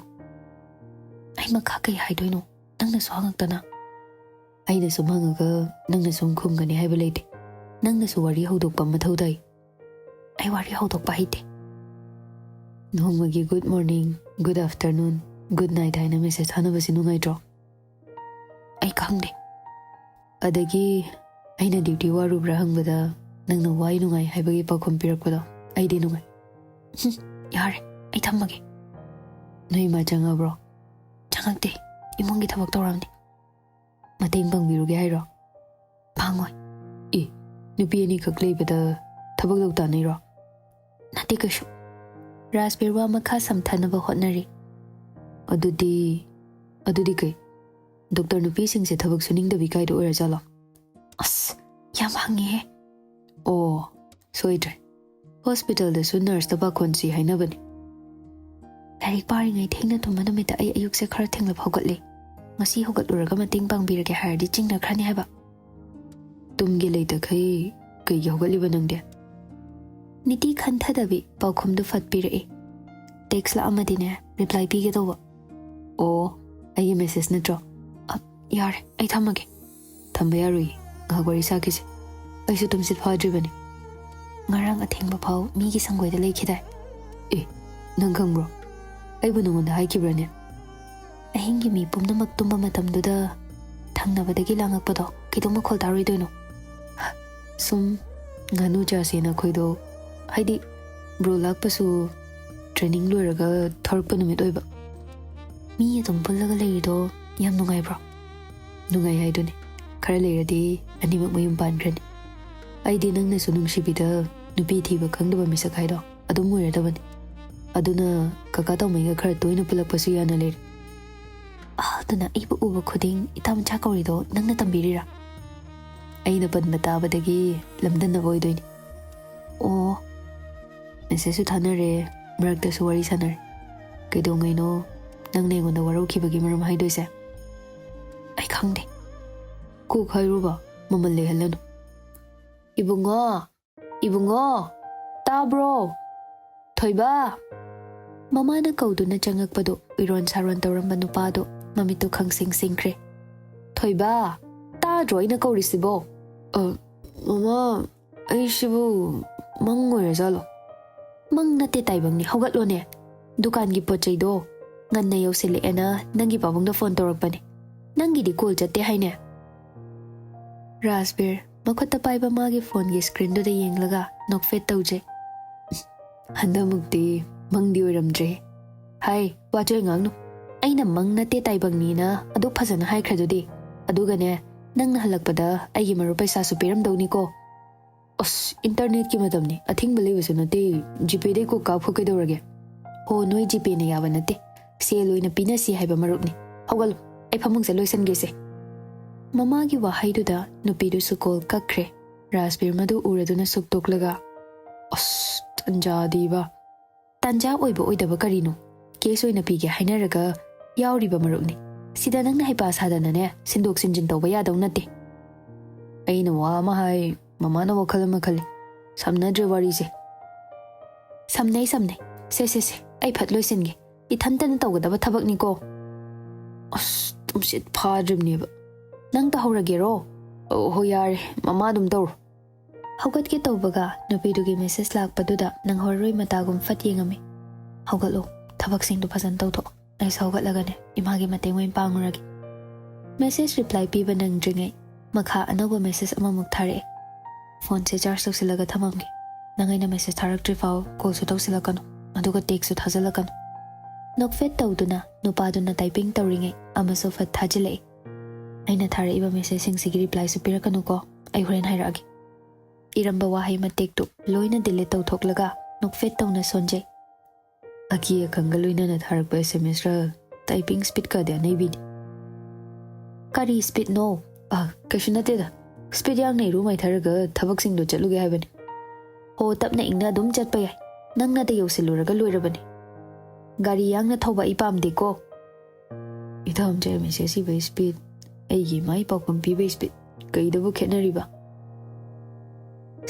ꯑꯩ ꯃꯈꯥ ꯀꯩ ꯍꯥꯏꯗꯣꯏꯅꯣ ꯅꯪꯅꯁꯨ ꯍꯪꯉꯛꯇꯅ꯫ ꯑꯩꯅ ꯁꯨꯝ ꯍꯪꯉꯒ ꯅꯪꯅ ꯁꯨꯝ ꯈꯨꯝꯒꯅꯤ ꯍꯥꯏꯕ ꯂꯩꯇꯦ꯫ ꯅꯪꯅꯁꯨ ꯋꯥꯔꯤ ꯍꯧꯗꯣꯛꯄ ꯃꯊꯧ ꯇꯥꯏ꯫ ꯑꯩ ꯋꯥꯔꯤ ꯍꯧꯗꯣꯛꯄ ꯍꯩꯇꯦ꯫ ꯅꯣꯡꯃꯒꯤ good morning good afternoon good night ꯍꯥꯏꯅ ꯃꯦꯁꯦꯖ ꯊꯥꯅꯕꯁꯤ ꯅꯨꯡꯉꯥꯏꯇ꯭ꯔꯣ? ꯑꯩ ꯈꯪꯗꯦ꯫ ꯑꯗꯒꯤ ꯑꯩꯅ ꯗ꯭ꯌꯨꯇꯤ ꯋꯥꯔꯨꯕ꯭ꯔꯥ ꯍꯪꯕꯗ ꯅꯪꯅ ꯋꯥꯏ ꯅꯨꯡꯉꯥꯏ ꯍꯥꯏꯕꯒꯤ ꯄꯥꯎꯈꯨꯝ ꯄꯤꯔꯛꯄꯗꯣ ꯑꯩꯗꯤ ꯅꯨꯡꯉꯥꯏ꯫ ꯌꯥꯔꯦ ꯑꯩ ꯊꯝꯃꯒꯦ ꯅꯣꯏ ꯃꯥ ꯆꯪꯉꯕ꯭ꯔꯣ ꯆꯪꯉꯛꯇꯦ ꯏꯃꯨꯡꯒꯤ ꯊꯕꯛ ꯇꯧꯔꯝꯅꯤ ꯃꯇꯦꯡ ꯄꯥꯡꯕꯤꯔꯨꯒꯦ ꯍꯥꯏꯔꯣ ꯄꯥꯡꯉꯣꯏ ꯅꯨꯄꯤ ꯑꯅꯤꯈꯛ ꯂꯩꯕꯗ ꯊꯕꯛ ꯇꯧ ꯇꯥꯅꯩꯔꯣ ꯅꯠꯇꯦ ꯀꯩꯁꯨ ꯔꯥꯖꯕꯤꯔ ꯋꯥ ꯃꯈꯥ ꯁꯝꯊꯅꯕ ꯍꯣꯠꯅꯔꯤ ꯑꯗꯨꯗꯤ ꯀꯩ ꯗꯣꯛꯇꯔ ꯅꯨꯄꯤꯁꯤꯡꯁꯦ ꯊꯕꯛ ꯁꯨꯅꯤꯡꯗꯕꯤ ꯀꯥꯏꯗ ꯑꯣꯏꯔꯖꯥꯠꯂꯣ ꯑꯁ ꯌꯥꯝ ꯍꯪꯉꯤꯍꯦ ꯑꯣ ꯁꯣꯏꯗ꯭ꯔꯦ ꯍꯣꯁꯄꯤꯇꯥꯜꯗꯁꯨ ꯅꯔꯁꯇ ꯄꯥꯈꯣꯟꯁꯤ ꯍꯥꯏꯅꯕꯅꯤ ꯂꯥꯏꯔꯤꯛ ꯄꯥꯔꯤꯉꯩ ꯊꯦꯡꯅ ꯇꯨꯝꯕ ꯅꯨꯃꯤꯠꯇ ꯑꯩ ꯑꯌꯨꯛꯁꯦ ꯈꯔ ꯊꯦꯡꯂꯞ ꯍꯧꯒꯠꯂꯦ ꯉꯁꯤ ꯍꯧꯒꯠꯂꯨꯔꯒ ꯃꯇꯦꯡ ꯄꯥꯡꯕꯤꯔꯒꯦ ꯍꯥꯏꯔꯗꯤ ꯆꯤꯡꯅꯈ꯭ꯔꯅꯤ ꯍꯥꯏꯕ ꯇꯨꯝꯒꯦ ꯂꯩꯇꯈꯩ ꯀꯩꯒꯤ ꯍꯧꯒꯠꯂꯤꯕ ꯅꯪꯗꯤ ꯅꯤꯇꯤ ꯈꯟꯊꯗꯕꯤ ꯄꯥꯎꯈꯨꯝꯗꯨ ꯐꯠꯄꯤꯔꯛꯏ ꯇꯦꯛꯁ ꯂꯥꯛꯑꯝꯃꯗꯤꯅꯦ ꯔꯤꯄ꯭ꯂꯥꯏ ꯄꯤꯒꯦ ꯇꯧꯕ ꯑꯣ ꯑꯩꯒꯤ ꯃꯦꯁꯦꯖ ꯅꯠꯇ꯭ꯔꯣ ꯌꯥꯔꯦ ꯑꯩ ꯊꯝꯃꯒꯦ ꯊꯝꯕ ꯌꯥꯔꯣꯏ ꯉꯥꯏꯍꯥꯛ ꯋꯥꯔꯤ ꯁꯥꯈꯤꯁꯦ ꯑꯩꯁꯨ ꯇꯨꯝꯁꯤꯠ ꯐꯥꯗ꯭ꯔꯤꯕꯅꯤ ꯉꯔꯥꯡ ꯑꯊꯦꯡꯕ ꯐꯥꯎ ꯃꯤꯒꯤ ꯁꯪꯒꯣꯏꯗ ꯂꯩꯈꯤꯗꯥꯏ ꯅꯪ ꯈꯪꯕ꯭ꯔꯣ ꯑꯩꯕꯨ ꯅꯉꯣꯟꯗ ꯍꯥꯏꯈꯤꯕ꯭ꯔꯅꯦ ꯑꯍꯤꯡꯒꯤ ꯃꯤ ꯄꯨꯝꯅꯃꯛ ꯇꯨꯝꯕ ꯃꯇꯝꯗꯨꯗ ꯊꯪꯅꯕꯗꯒꯤ ꯂꯥꯡꯉꯛꯄꯗꯣ ꯀꯩꯗꯧ ꯃꯈꯣꯜ ꯇꯥꯔꯣꯏꯗꯣꯏꯅꯣ ꯁꯨꯝ ꯉꯥꯅꯨ ꯆꯥꯁꯦꯅ ꯑꯩꯈꯣꯏꯗꯣ ꯍꯥꯏꯗꯤ ꯕ꯭ꯔꯣ ꯂꯥꯛꯄꯁꯨ ꯇ꯭ꯔꯦꯅꯤꯡ ꯂꯣꯏꯔꯒ ꯊꯧꯔꯛꯄ ꯅꯨꯃꯤꯠ ꯑꯣꯏꯕ ꯃꯤ ꯑꯗꯨꯝ ꯄꯨꯜꯂꯒ ꯂꯩꯔꯤꯗꯣ ꯌꯥꯝ ꯅꯨꯡꯉꯥꯏꯕ꯭ꯔꯣ ꯅꯨꯡꯉꯥꯏ ꯍꯥꯏꯗꯨꯅꯤ ꯈꯔ ꯂꯩꯔꯗꯤ ꯑꯅꯤꯃꯛ ꯃꯌꯨꯝ ꯄꯥꯟꯈ꯭ꯔꯅꯤ ꯑꯩꯗꯤ ꯅꯪꯅꯁꯨ ꯅꯨꯡꯁꯤꯕꯤꯗ ꯅꯨꯄꯤ ꯊꯤꯕ ꯈꯪꯗꯕ ꯃꯤꯁꯛ ꯍꯥꯏꯗꯣ ꯑꯗꯨꯝ ꯑꯣꯏꯔꯗꯕꯅꯤ ꯑꯗꯨꯅ ꯀꯀꯥ ꯇꯧꯃꯩꯒ ꯈꯔ ꯇꯣꯏꯅ ꯄꯨꯜꯂꯛꯄꯁꯨ ꯌꯥꯅ ꯂꯩꯔꯦ ꯑꯗꯨꯅ ꯑꯩꯕꯨ ꯎꯕ ꯈꯨꯗꯤꯡ ꯏꯇꯥꯃꯆꯥ ꯀꯧꯔꯤꯗꯣ ꯅꯪꯅ ꯇꯝꯕꯤꯔꯤꯔꯥ ꯑꯩꯅ ꯄꯟꯕ ꯇꯥꯕꯗꯒꯤ ꯂꯝꯗꯟꯅꯕ ꯑꯣꯏꯗꯣꯏꯅꯤ ꯑꯣ ꯃꯦꯁꯦꯖꯁꯨ ꯊꯥꯅꯔꯦ ꯃꯔꯛꯇꯁꯨ ꯋꯥꯔꯤ ꯁꯥꯟꯅꯔꯦ ꯀꯩꯗꯧꯉꯩꯅꯣ ꯅꯪꯅ ꯑꯩꯉꯣꯟꯗ ꯋꯥꯔꯧꯈꯤꯕꯒꯤ ꯃꯔꯝ ꯍꯥꯏꯗꯣꯏꯁꯦ ꯑꯩ ꯈꯪꯗꯦ ꯀꯣꯛ ꯍꯥꯏꯔꯨꯕ ꯃꯃꯜ ꯂꯩꯍꯜꯂꯅꯨ ꯏꯕꯨꯡꯉꯣ ꯇꯥꯕ꯭ꯔꯣ ꯊꯣꯏꯕ ꯃꯃꯥꯅ ꯀꯧꯗꯨꯅ ꯆꯪꯉꯛꯄꯗꯣ ꯎꯏꯔꯣꯟ ꯁꯥꯔꯣꯟ ꯇꯧꯔꯝꯕ ꯅꯨꯄꯥꯗꯣ ꯃꯃꯤꯠꯇꯨ ꯈꯪꯁꯤꯡ ꯁꯤꯡꯈ꯭ꯔꯦ ꯊꯣꯏꯕ ꯇꯥꯗ꯭ꯔꯣ ꯑꯩꯅ ꯀꯧꯔꯤꯁꯤꯕꯣ ꯃꯃꯥ ꯑꯩꯁꯤꯕꯨ ꯃꯪ ꯑꯣꯏꯔꯖꯥꯠꯂꯣ ꯃꯪ ꯅꯠꯇꯦ ꯇꯥꯏꯕꯪꯅꯤ ꯍꯧꯒꯠꯂꯣꯅꯦ ꯗꯨꯀꯥꯟꯒꯤ ꯄꯣꯠ ꯆꯩꯗꯣ ꯉꯟꯅ ꯌꯧꯁꯤꯜꯂꯛꯑꯦꯅ ꯅꯪꯒꯤ ꯄꯥꯕꯨꯡꯗ ꯐꯣꯟ ꯇꯧꯔꯛꯄꯅꯦ ꯅꯪꯒꯤꯗꯤ ꯀꯣꯜ ꯆꯠꯇꯦ ꯍꯥꯏꯅꯦ ꯔꯥꯖꯕꯤꯔ ꯃꯈꯨꯠꯇ ꯄꯥꯏꯕ ꯃꯥꯒꯤ ꯐꯣꯟꯒꯤ ꯁꯀ꯭ꯔꯤꯟꯗꯨꯗ ꯌꯦꯡꯂꯒ ꯅꯣꯛꯐꯦꯠ ꯇꯧꯖꯩ ꯍꯟꯗꯛꯃꯨꯛꯇꯤ ꯃꯪꯗꯤ ꯑꯣꯏꯔꯝꯗ꯭ꯔꯦ ꯍꯥꯏ ꯋꯥꯆꯣꯏ ꯉꯥꯡꯅꯨ ꯑꯩꯅ ꯃꯪ ꯅꯠꯇꯦ ꯇꯥꯏꯕꯪꯅꯤꯅ ꯑꯗꯨꯛ ꯐꯖꯅ ꯍꯥꯏꯈ꯭ꯔꯗꯨꯗꯤ ꯑꯗꯨꯒꯅꯦ ꯅꯪꯅ ꯍꯜꯂꯛꯄꯗ ꯑꯩꯒꯤ ꯃꯔꯨꯞ ꯄꯩꯁꯥꯁꯨ ꯄꯤꯔꯝꯗꯧꯅꯤꯀꯣ ꯑꯁ ꯏꯟꯇꯔꯅꯦꯠꯀꯤ ꯃꯇꯝꯅꯤ ꯑꯊꯤꯡꯕ ꯂꯩꯕꯁꯨ ꯅꯠꯇꯦ ꯖꯤꯄꯦꯗꯩ ꯀꯣꯛ ꯀꯥꯞꯈꯣ ꯀꯩꯗꯧꯔꯒꯦ ꯍꯣ ꯅꯣꯏ ꯖꯤꯄꯦꯅ ꯌꯥꯕ ꯅꯠꯇꯦ ꯁꯦꯜ ꯑꯣꯏꯅ ꯄꯤꯅꯁꯤ ꯍꯥꯏꯕ ꯃꯔꯨꯞꯅꯤ ꯍꯧꯒꯠꯂꯨ ꯑꯩ ꯐꯃꯨꯡꯁꯦ ꯂꯣꯏꯁꯟꯒꯦꯁꯦ ꯃꯃꯥꯒꯤ ꯋꯥꯍꯩꯗꯨꯗ ꯅꯨꯄꯤꯗꯨꯁꯨ ꯀꯣꯜ ꯀꯛꯈ꯭ꯔꯦ ꯔꯥꯖꯕꯤꯔ ꯃꯗꯨ ꯎꯔꯗꯨꯅ ꯁꯨꯛꯇꯣꯛꯂꯒ ꯑꯁ ꯇꯟꯖꯥꯗꯤꯕ ꯇꯟꯖꯥ ꯑꯣꯏꯕ ꯑꯣꯏꯗꯕ ꯀꯔꯤꯅꯣ ꯀꯦꯁ ꯑꯣꯏꯅ ꯄꯤꯒꯦ ꯍꯥꯏꯅꯔꯒ ꯌꯥꯎꯔꯤꯕ ꯃꯔꯨꯞꯅꯤ ꯁꯤꯗ ꯅꯪꯅ ꯍꯩꯄꯥ ꯁꯥꯗꯅꯅꯦ ꯁꯤꯟꯗꯣꯛ ꯁꯤꯟꯖꯤꯟ ꯇꯧꯕ ꯌꯥꯗꯧ ꯅꯠꯇꯦ ꯑꯩꯅ ꯋꯥ ꯑꯃ ꯍꯥꯏ ꯃꯃꯥꯅ ꯋꯥꯈꯜ ꯑꯃ ꯈꯜꯂꯤ ꯁꯝꯅꯗ꯭ꯔꯦ ꯋꯥꯔꯤꯁꯦ ꯁꯝꯅꯩ ꯁꯦ ꯑꯩ ꯐꯠ ꯂꯣꯏꯁꯤꯟꯒꯦ ꯏꯊꯟꯇꯅ ꯇꯧꯒꯗꯕ ꯊꯕꯛꯅꯤꯀꯣ ꯑꯁ ꯇꯨꯝꯁꯤꯠ ꯐꯥꯗ꯭ꯔꯤꯕꯅꯦꯕ ꯅꯪ ꯇꯧꯍꯧꯔꯒꯦꯔꯣ ꯍꯣꯏ ꯌꯥꯔꯦ ꯃꯃꯥ ꯑꯗꯨꯝ ꯇꯧꯔꯣ ꯍꯧꯒꯠꯀꯦ ꯇꯧꯕꯒ ꯅꯨꯄꯤꯗꯨꯒꯤ ꯃꯦꯁꯦꯖ ꯂꯥꯛꯄꯗꯨꯗ ꯅꯪꯍꯧꯔꯔꯣꯏ ꯃꯇꯥꯒꯨꯝ ꯐꯠ ꯌꯦꯡꯉꯝꯃꯤ ꯍꯧꯒꯠꯂꯣ ꯊꯕꯛꯁꯤꯡꯗꯣ ꯐꯖꯅ ꯇꯧꯊꯣꯛꯑꯣ ꯑꯩꯁꯨ ꯍꯧꯒꯠꯂꯒꯅꯦ ꯏꯃꯥꯒꯤ ꯃꯇꯦꯡ ꯑꯣꯏꯅ ꯄꯥꯡꯉꯨꯔꯒꯦ ꯃꯦꯁꯦꯖ ꯔꯤꯄ꯭ꯂꯥꯏ ꯄꯤꯕ ꯅꯪꯗ꯭ꯔꯤꯉꯩ ꯃꯈꯥ ꯑꯅꯧꯕ ꯃꯦꯁꯦꯖ ꯑꯃꯃꯨꯛ ꯊꯥꯔꯛꯑꯦ ꯐꯣꯟꯁꯦ ꯆꯥꯔꯖ ꯇꯧꯁꯤꯜꯂꯒ ꯊꯝꯃꯝꯒꯦ ꯅꯪ ꯑꯩꯅ ꯃꯦꯁꯦꯖ ꯊꯥꯔꯛꯇ꯭ꯔꯤ ꯐꯥꯎ ꯀꯣꯜꯁꯨ ꯇꯧꯁꯤꯜꯂꯛꯀꯅꯨ ꯑꯗꯨꯒ ꯇꯦꯛꯁꯁꯨ ꯊꯥꯖꯤꯜꯂꯛꯀꯅꯨ ꯅꯣꯛꯐꯦꯠ ꯇꯧꯗꯨꯅ ꯅꯨꯄꯥꯗꯨꯅ ꯇꯥꯏꯄꯤꯡ ꯇꯧꯔꯤꯉꯩ ꯑꯃꯁꯨ ꯐꯠ ꯊꯥꯖꯤꯜꯂꯛꯏ ꯑꯩꯅ ꯊꯥꯔꯛꯏꯕ ꯃꯦꯁꯦꯖꯁꯤꯡꯁꯤꯒꯤ ꯔꯤꯄ꯭ꯂꯥꯏꯁꯨ ꯄꯤꯔꯛꯀꯅꯨꯀꯣ ꯑꯩ ꯍꯣꯔꯦꯟ ꯍꯥꯏꯔꯛꯑꯒꯦ ꯏꯔꯝꯕ ꯋꯥꯍꯩ ꯃꯇꯦꯛꯇꯨ ꯂꯣꯏꯅ ꯗꯤꯂꯤꯠ ꯇꯧꯊꯣꯛꯂꯒ ꯅꯣꯛꯐꯦꯠ ꯇꯧꯅ ꯁꯣꯟꯖꯩ ꯑꯀꯤ ꯑꯈꯪꯒ ꯂꯣꯏꯅꯅ ꯊꯥꯔꯛꯄ SMS ꯔ ꯇꯥꯏꯄꯤꯡ ꯁ꯭ꯄꯤꯗꯀꯗꯤ ꯑꯅꯩꯕꯤꯅꯤ ꯀꯔꯤ ꯁ꯭ꯄꯤꯗꯅꯣ ꯀꯩꯁꯨ ꯅꯠꯇꯦꯗ ꯁ꯭ꯄꯤꯗ ꯌꯥꯡꯅ ꯏꯔꯨ ꯃꯥꯏꯊꯔꯒ ꯊꯕꯛꯁꯤꯡꯗꯣ ꯆꯠꯂꯨꯒꯦ ꯍꯥꯏꯕꯅꯤ ꯍꯣ ꯇꯞꯅ ꯏꯪꯅ ꯑꯗꯨꯝ ꯆꯠꯄ ꯌꯥꯏ ꯅꯪꯅꯗ ꯌꯧꯁꯤꯜꯂꯨꯔꯒ ꯂꯣꯏꯔꯕꯅꯤ ꯒꯥꯔꯤ ꯌꯥꯡꯅ ꯊꯧꯕ ꯑꯩ ꯄꯥꯝꯗꯦꯀꯣ ꯏꯊꯝꯆꯥ ꯃꯦꯁꯦꯖ ꯏꯕꯩ ꯁ꯭ꯄꯤꯗ ꯑꯩꯒꯤ ꯏꯃꯥꯏ ꯄꯥꯎꯈꯨꯝ ꯄꯤꯕꯩ ꯁ꯭ꯄꯤꯗ ꯀꯩꯗꯕꯨ ꯈꯦꯠꯅꯔꯤꯕ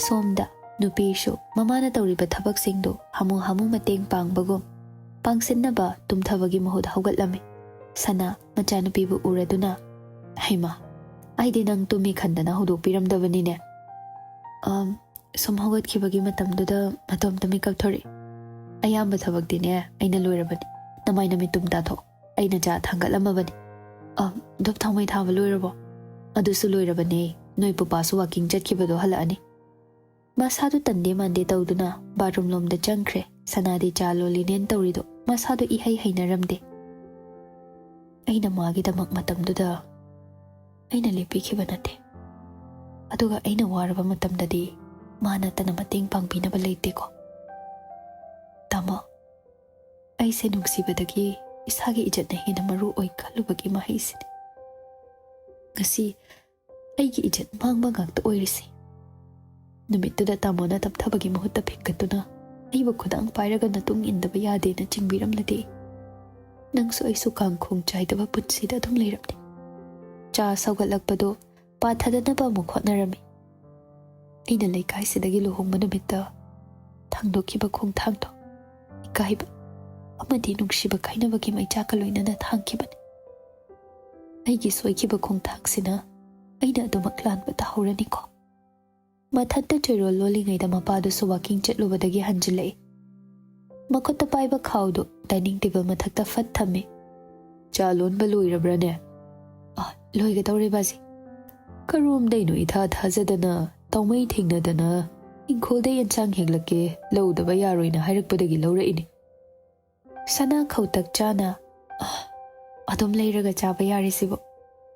ꯁꯣꯝꯗ ꯅꯨꯄꯤꯁꯨ ꯃꯃꯥꯅ ꯇꯧꯔꯤꯕ ꯊꯕꯛꯁꯤꯡꯗꯨ ꯍꯥꯃꯨ ꯍꯥꯃꯨ ꯃꯇꯦꯡ ꯄꯥꯡꯕꯒꯨꯝ ꯄꯥꯡꯁꯤꯟꯅꯕ ꯇꯨꯝꯊꯕꯒꯤ ꯃꯍꯨꯠ ꯍꯧꯒꯠꯂꯝꯃꯤ ꯁꯅꯥ ꯃꯆꯥꯅꯨꯄꯤꯕꯨ ꯎꯔꯗꯨꯅ ꯍꯩꯃꯥ ꯑꯩꯗꯤ ꯅꯪ ꯇꯨꯝꯃꯤ ꯈꯟꯗꯅ ꯍꯧꯗꯣꯛꯄꯤꯔꯝꯗꯕꯅꯤꯅꯦ ꯁꯨꯝ ꯍꯧꯒꯠꯈꯤꯕꯒꯤ ꯃꯇꯝꯗꯨꯗ ꯃꯇꯣꯝꯇ ꯃꯤꯀꯞ ꯊꯣꯔꯛꯏ ꯑꯌꯥꯝꯕ ꯊꯕꯛꯇꯤꯅꯦ ꯑꯩꯅ ꯂꯣꯏꯔꯕꯅꯤ ꯅꯃꯥꯏ ꯅꯃꯤꯠ ꯇꯨꯝ ꯇꯥꯊꯣꯛ ꯑꯩꯅ ꯆꯥ ꯊꯥꯡꯒꯠꯂꯝꯃꯕꯅꯤ ꯙꯨꯞ ꯊꯥꯎꯃꯩ ꯊꯥꯕ ꯂꯣꯏꯔꯕꯣ ꯑꯗꯨꯁꯨ ꯂꯣꯏꯔꯕꯅꯦ ꯅꯣꯏ ꯄꯨꯄꯥꯁꯨ ꯋꯥꯀꯤꯡ ꯆꯠꯈꯤꯕꯗꯣ ꯍꯜꯂꯛꯑꯅꯤ ꯃꯁꯥꯗꯨ ꯇꯟꯗꯦ ꯃꯥꯟꯗꯦ ꯇꯧꯗꯨꯅ ꯕꯥꯠꯔꯨꯝ ꯂꯣꯝꯗ ꯆꯪꯈ꯭ꯔꯦ Sanadi cha lolinen tawrido masado ihai hainaramde. Aina magidamak matamduda aina lepikiba nate. Aduga aina waraba matamdadi mana tana mating pangpinaba leiteko. Tama, aise nungsibadagi isagi ijatna hena maru oi khalubagi mahaisini. Ngasi aigi ijat mangba ngakta oirisi. Numittuda tamona tapthabagi mahutta phikatuna aiba khudang pairaga natung indaba yade na chingbiramladi. Nangsu aisu kangkhong chaidaba putsida adum leiramni. Cha saugatlakpado pathadana mu khotnarami. Aina leikaisidagi luhongba numitta thangdokkiba khongthangdo ikaiba amadi nungsiba kainabagi maichaka loinana thangkibani. Aigi soikiba khongthangsina aina adumak lanba tahauraniko. Mathatta choirol lolingaida mapadusu walking chetlubadagi hanjilai. Makhutta paiba khawdo dining table mathakta fat thame. Cha lonba loirabrane? Loigadawre bazi. Karomdaino itha thajadana taumai thingnadana ingkholda yansang heglake lodaba yaroina hairakpadagi lawraini. Sana khautak chana adum leiraga chaba yarisibo.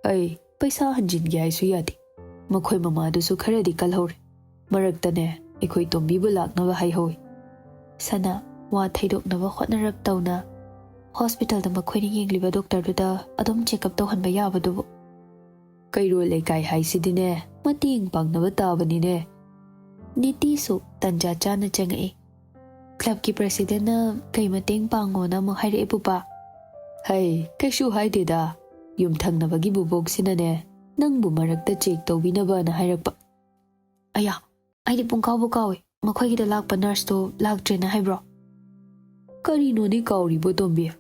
Ai paisa hanjingi haisu yadi. Makhoi mamadusu kharadi kalhore. Maraktane ekhoi tombibu laknaba haihoi. Sana wa thaidoknaba hotnarap tawna hospital da makhoini yengliba doctor duda adum check up tawhanba yabadubu. Kairo leikai haisidine mating pangnaba tabanine. Niti su tanja chana changai. Club ki president na kai mateng pangona mo haire pupa. Hai kaishu haideda yum thangnabagi bubok sinane nangbu marakta check tawbinaba na hairakpa. Aya aidi pungkaw bukawe makhoi gida lakpa nurse to laktre na haibro. Karino ni kauribo tombi.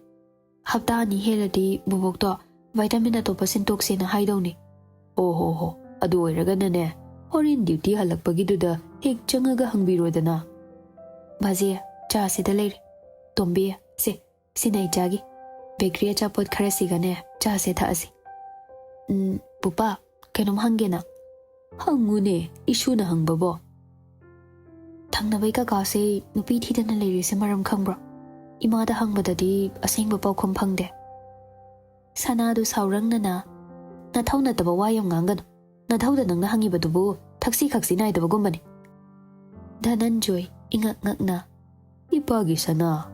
Hapta ani heladi bubok to vitamin atopa sintoksi na haidawni. Ho adu oiragana ne horin duty halakpagiduda hek changaga hangbirodana. Bazi cha sida leire tombi se sinai chagi bakery chapot khara sigane cha se thaasi. Pupa kenom hangena hangune isu na hangbabo. Thangnabai ka kase nupi thidana leire se maram khambro. Imada hangbadadi asengba paukhom phangde. Sanadu saurangna na thawna taba wayam ngangan na thawda nangna hangibadubu thaksi khaksi naidaba gumbani. Dhananjoy ingak ngakna ipagi sana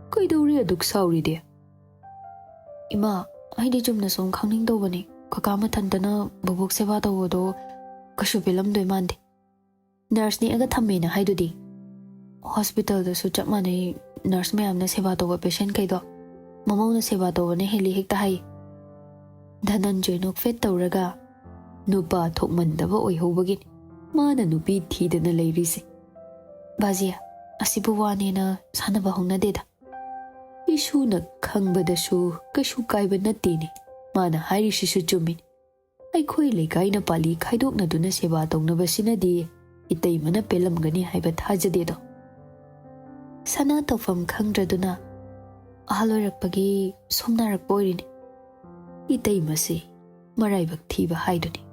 kaidawri aduk sauride. Ima aidi jumna song khangning dawbani kaka mathantana bubuk seba tawdo kashu pilamdoi mande. Nurse ni aga thammena haidudi. Hospital da su chap manai nurse mayamna seba tawba patient kaido mamawna seba tawbane heli hekta hai. Dhananjoy nokfet tawraga nupa thokmandaba oihobagin mana nupi thidana leirise. Bazia asibu wanena sanaba hongnadeda. Isu na khangbadasu kashu kaiba natini mana hairisisu chummin. Aikhoi leikai na pali khaidokna duna seba tawnaba sinadi itei mana pelamgani haiba thajadedo. Sana tawfam khangdraduna ahaloirakpagi somnarakpa oirini. Itei masi maraibak thiba haiduni.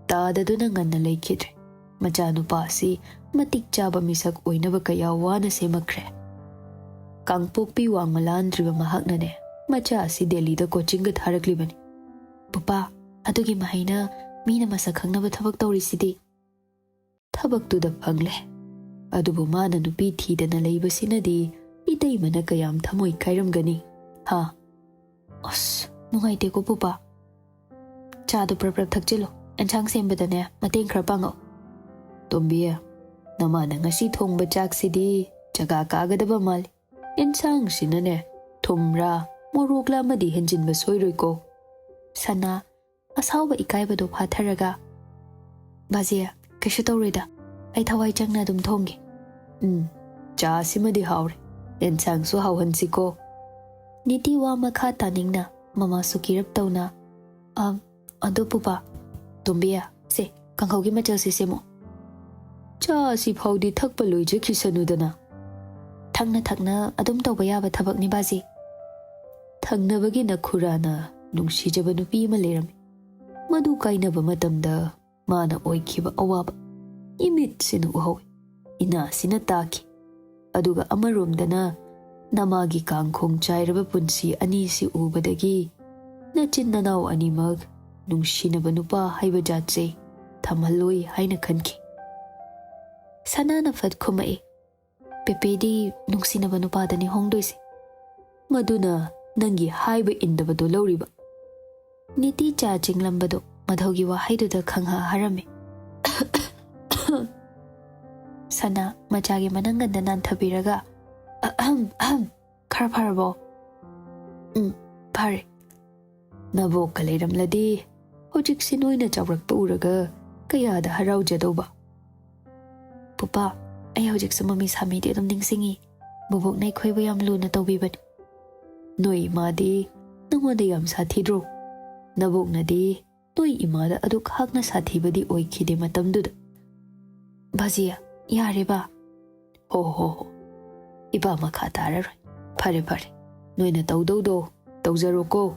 Tadaduna nganna leikhidre. Machanupa si matik chaba misak oinaba kaya wana semakre. Kangpokpi wangmalandriba mahaknane macha si Delhi da coaching ga tharaklibani. Pupa adugi mahaina mina masak khangnaba thabak tawrisidi. Thabak tuda phangle. Adubu mana nupi thidana leibasinadi itei mana kayam thamoi kairamgani. Ha. As nungaite ko pupa. Chadu prap thakchilo enchang sembadane mateng khara pango. Tombiya namana ngasi thongba chaksidi jaga kagadaba mal. Enchang sinane thumra morokla madi henjinba soiroiko. Sana asawba ikaibado phatharaga. Bazia kaishu tawreda ai thawai changna dum thongge. Cha simadi haure enchang su hawhansiko. Niti wa makha taningna mama sukirap tawna. Ado pupa tombiya se kanghaugi machal se semo. Cha si phawdi thakpa loijakhisanudana. Thakna adum tawba yaba thabak ni bazi. Thangnabagi na khurana nungsijaba nupi ama lerami. Madu kainaba matamda mana oikhiba awaba imit sinu uhawi ina sina taki. ꯑꯗꯨꯒ ꯑꯃꯔꯣꯝꯗꯅ ꯅꯃꯥꯒꯤ ꯀꯥꯡꯈꯣꯡ ꯆꯥꯏꯔꯕ ꯄꯨꯟꯁꯤ ꯑꯅꯤꯁꯤ ꯎꯕꯗꯒꯤ ꯅꯆꯤꯟ ꯅꯅꯥꯎ ꯑꯅꯤꯃꯛ ꯅꯨꯡꯁꯤꯅꯕ ꯅꯨꯄꯥ ꯍꯥꯏꯕ ꯖꯥꯠꯁꯦ ꯊꯝꯍꯜꯂꯣꯏ ꯍꯥꯏꯅ ꯈꯟꯈꯤ꯫ ꯁꯅꯥꯅ ꯐꯠ ꯈꯨꯝꯃꯛꯏ, ꯄꯦꯄꯦꯗꯤ ꯅꯨꯡꯁꯤꯅꯕ ꯅꯨꯄꯥꯗꯅꯤ ꯍꯣꯡꯗꯣꯏꯁꯦ꯫ ꯃꯗꯨꯅ ꯅꯪꯒꯤ ꯍꯥꯏꯕ ꯏꯟꯗꯕꯗꯣ ꯂꯧꯔꯤꯕ? ꯅꯤꯇꯤ ꯆꯥ ꯆꯤꯡꯂꯝꯕꯗꯣ ꯃꯙꯧꯒꯤ ꯋꯥꯍꯩꯗꯨꯗ ꯈꯪꯍ ꯍꯥꯔꯝꯃꯤ꯫ ꯁꯅꯥ ꯃꯆꯥꯒꯤ ꯃꯅꯪꯒꯟꯗ ꯅꯥꯟꯊꯕꯤꯔꯒ ꯑꯍꯝ ꯑꯍꯝ ꯈꯔ ꯐꯔꯕꯣ? ꯐꯔꯦ꯫ ꯅꯕꯣꯛꯀ ꯂꯩꯔꯝꯂꯗꯤ ꯍꯧꯖꯤꯛꯁꯤ ꯅꯣꯏꯅ ꯆꯥꯎꯔꯛꯄ ꯎꯔꯒ ꯀꯌꯥꯗ ꯍꯔꯥꯎꯖꯗꯧꯕ꯫ ꯄꯨꯄꯥ, ꯑꯩ ꯍꯧꯖꯤꯛꯁꯨ ꯃꯃꯤ ꯁꯥꯃꯤꯗꯤ ꯑꯗꯨꯝ ꯅꯤꯡꯁꯤꯡꯉꯤ꯫ ꯕꯣꯕꯣꯛꯅ ꯑꯩꯈꯣꯏꯕꯨ ꯌꯥꯝ ꯂꯨꯅ ꯇꯧꯕꯤꯕꯅꯤ꯫ ꯅꯣꯏ ꯏꯃꯥꯗꯤ ꯅꯉꯣꯟꯗ ꯌꯥꯝ ꯁꯥꯊꯤꯗ꯭ꯔꯣ? ꯅꯕꯣꯛꯅꯗꯤ ꯅꯣꯏ ꯏꯃꯥꯗ ꯑꯗꯨꯛ ꯍꯥꯛꯅ ꯁꯥꯊꯤꯕꯗꯤ ꯑꯣꯏꯈꯤꯗꯦ ꯃꯇꯝꯗꯨꯗ꯫ ꯕꯥꯖꯤꯌꯥ, ꯌꯥꯔꯦ ꯕꯥ꯫ ꯍꯣ ꯏꯄꯥ ꯃꯈꯥ ꯇꯥꯔꯔꯣꯏ꯫ ꯐꯔꯦ ꯐꯔꯦ, ꯅꯣꯏꯅ ꯇꯧꯗꯧꯗꯣ ꯇꯧꯖꯔꯣꯀꯣ꯫